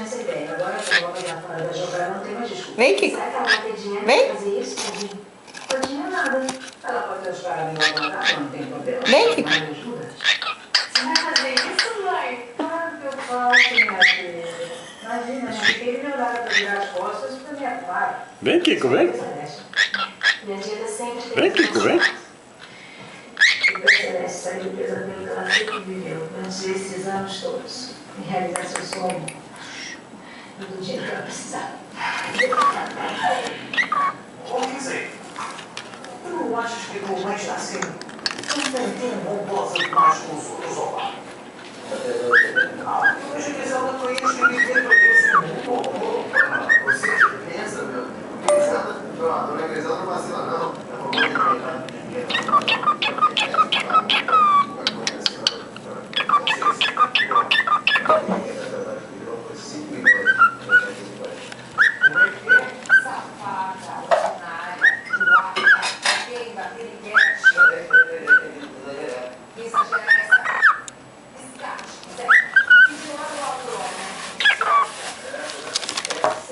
essa ideia. Agora que eu vou olhar fora da jogada, não tem mais desculpa. Vem, Kiko. Será que ela vai ter dinheiro Vem. pra fazer isso? Não tinha nada. Ela pode ter os paramentos agora, não tem problema. Vem, Kiko. Mas me ajuda. Você vai fazer isso, mãe? Claro que eu faço, minha filha. Imagina, né? Ele me olhava pra virar as costas, pra mim é claro. Vem, Kiko, vem. Minha dieta sempre Vem, Kiko, vem. E a Celeste saiu do pesadelo que ela sempre viveu durante esses anos todos. Em realizar seu sonho. E do jeito que ela precisava. Ô, Kizzy, tu não achas que a tua mãe está assim tão bondosa demais com os outros, ó pá? Mas a Gisela não ia escrever para esse mundo. Você pensa, meu? A dona Grisela não vacila, não.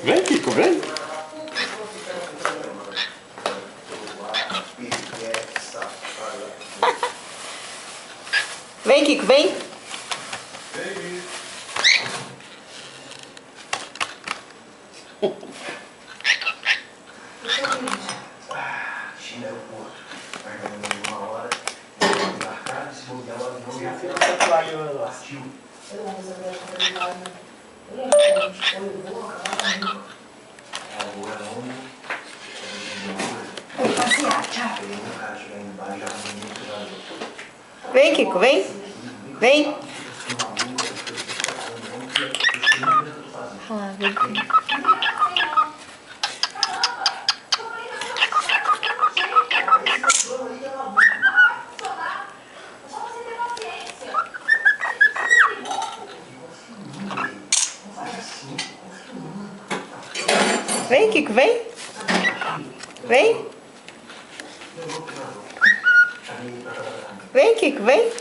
Vem, Kiko, vem. Vem, Kiko, vem. China é o porto. Mas uma hora, embarcar, se bobear, ela não ia partiu. Eu não resolvi a conta de lado. Eu vou acabar comigo. Agora onde? Vou passear, tchau. O cara chegar embaixo já muito já. Vem, Kiko, vem. Vem. Olha lá, vem, Kiko. Vem, Kiko, vem. Vem. Vem, Kiko, vem.